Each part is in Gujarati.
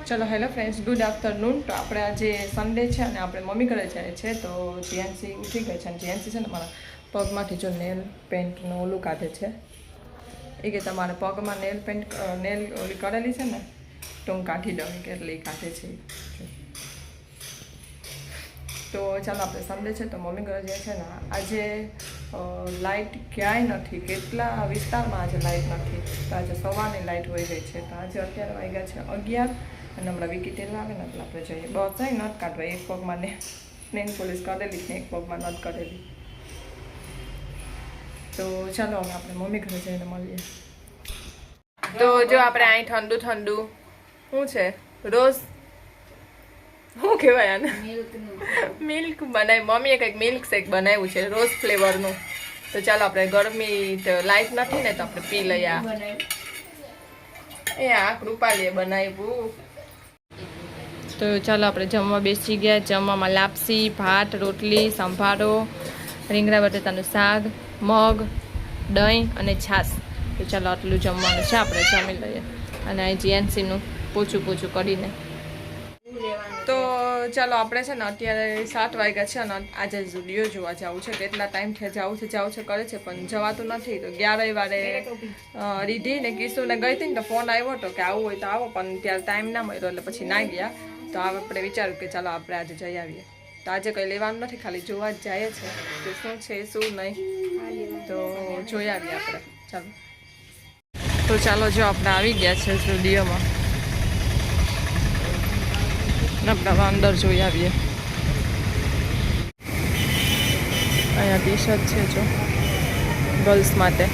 ચલો હેલો ફ્રેન્ડ્સ, ગુડ આફ્ટરનૂન. તો આપણે આજે સન્ડે છે અને આપણે મમ્મી ઘરે જાય છે. તો જીએનસી ઉઠી ગઈ છે અને જીએનસી છે ને મારા પગમાંથી જો નેલ પેન્ટનું ઓલું કાઢે છે. એ કે તમારે પગમાં નેલ ઓલી કરેલી છે ને તો હું કાઢી દઉં કે એટલે એ કાઢે છે. તો ચાલો આપણે સન્ડે છે તો મમ્મી ઘરે જાય છે ને આજે લાઇટ ક્યાંય નથી, કેટલા વિસ્તારમાં આજે લાઇટ નથી. તો આજે સવારની લાઇટ વહી ગઈ છે. તો આજે અત્યારે વાગ્યા છે 11 અને હમણાં વિકી તેલ આવે ને એટલે આપણે જઈએ. બસ નથ કાઢવા, એક પગમાં નેલ પોલીસ કરેલી ને એક પગમાં નથ કરેલી. તો ચાલો હવે આપણે મમ્મી ઘરે જઈને મળીએ. તો જો આપણે અહીં ઠંડુ શું છે રોજ શું કહેવાય આને મિલ્ક બનાવી, મમ્મીએ કંઈક મિલ્ક શેક બનાવ્યું છે રોઝ ફ્લેવરનું. તો ચાલો આપણે ગરમી તો લાઈટ નથી ને તો આપણે પી લઈએ. આ કૃપાલીએ બનાવ્યું. તો ચાલો આપણે જમવા બેસી ગયા. જમવામાં લાપસી, ભાત, રોટલી, સંભારો, રીંગણા બટેટાનું શાક, મગ, દહીં અને છાશ. તો ચાલો આટલું જમવાનું છે, આપણે જમી લઈએ. અને અહીં જીએનસીનું પોચું કરીને. તો ચાલો આપણે છે ને અત્યારે 7 વાગ્યા છે અને આજે ઝુડિયો જોવા જવું છે. કેટલા ટાઈમથી જવું છે કરે છે પણ જવાતું નથી. તો 11 વારે રીધી ને કિશુને ગઈ હતી ને તો ફોન આવ્યો હતો કે આવું હોય તો આવો, પણ ત્યારે ટાઈમ ના મળ્યો એટલે પછી ના ગયા. તો આપણે વિચાર્યું કે ચાલો આપણે આજે જઈ આવીએ. તો આજે કંઈ લેવાનું નથી, ખાલી જોવા જ જાય છે કે શું છે શું નહીં. તો જોઈ આવીએ આપણે. ચાલો તો ચાલો જો આપણે આવી ગયા છે ઝુડિયોમાં. આપણે અંદર જોઈ આવીએ. અહીંયા ટી શર્ટ છે જો ગર્લ્સ માટે.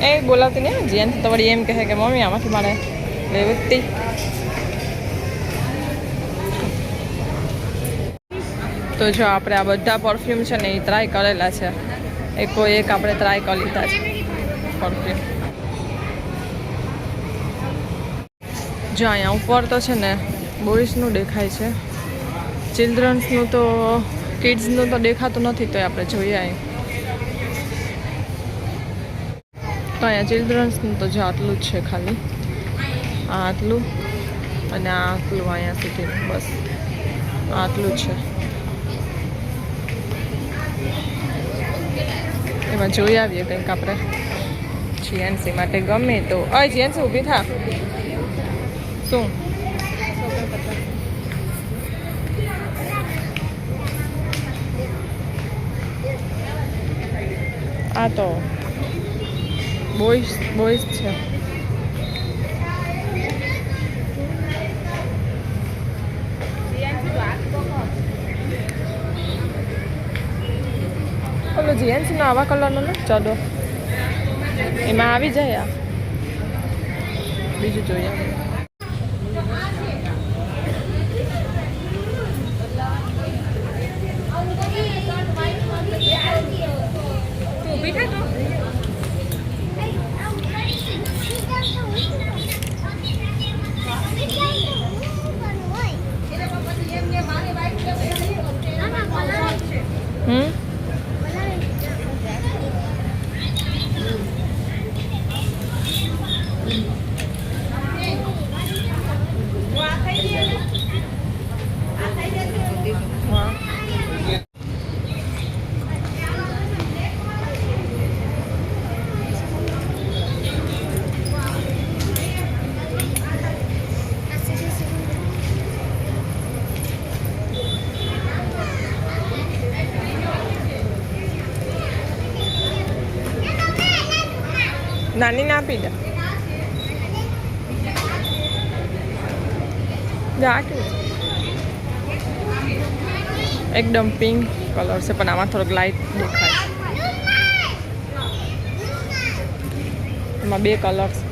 એ બોલાવતી નહીં જેન તો વળી એમ કહે કે મમ્મી આમાંથી મારે લેવતી. તો જો આપણે આ બધા પરફ્યુમ છે ને એ ટ્રાય કરેલા છે. એક આપણે ટ્રાય કરી લીધા છે પરફ્યુમ. જો અહીંયા ઉપર તો છે ને બોયઝનું દેખાય છે, ચિલ્ડ્રન્સનું તો કિડ્સનું તો દેખાતું નથી. તો આપણે જોઈએ અહીં તો અહીંયા ચિલ્ડ્રન્સનું તો જો આટલું જ છે ખાલી. આ આટલું અને આ આટલું અહીંયા સુધી, બસ આટલું જ છે. એમાં જોઈ આવીએ કંઈક આપણે જીએનસી માટે ગમે તો. જીએનસી ઊભી થા. શું આ તો બોયઝ છે. ઓલો જીએનસીનો આવા કલરનો ને ચડો એમાં આવી જાય. આ બીજું જોઈએ. નાની ના આપી દે. એકદમ પિંક કલર છે પણ આમાં થોડોક લાઇટ દેખાય. એમાં 2 કલર છે.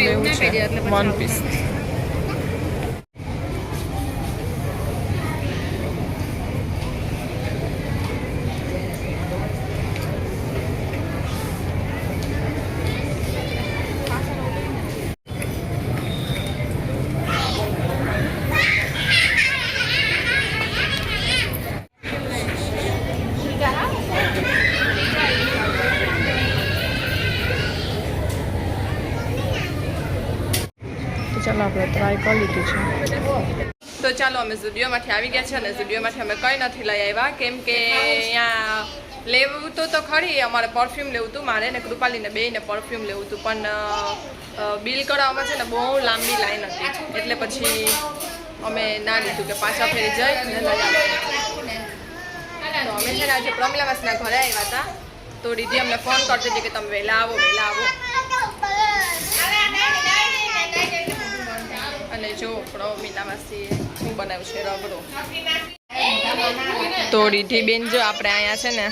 એવું છે 1 પીસ. ચાલો આપણે ટ્રાય કરી લીધું છે. તો ચાલો અમે ઝુડિયોમાંથી આવી ગયા છે અને ઝુડિયોમાંથી અમે કંઈ નથી લઈ આવ્યા કેમ કે અહીંયા લેવું તો ખરી અમારે પરફ્યુમ લેવું હતું મારે ને કૃપાલીને બેયને પરફ્યુમ લેવું હતું પણ બિલ કરાવવામાં છે ને બહુ લાંબી લાઈન હતી એટલે પછી અમે ના લીધું કે પાછા ફેરી જઈ અને લઈ આવ્યા. તો અમે છે ને આજે પ્રમિલાવાસના ઘરે આવ્યા હતા તો રીધી અમને ફોન કરતી હતી કે તમે વહેલા આવો અને જો પ્રમિલાવાસીએ શું બનાવ્યું છે રગડો. તો રીધી બેન જો આપણે અહીંયા છે ને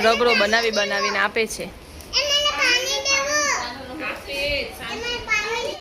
રગડો બનાવીને આપે છે.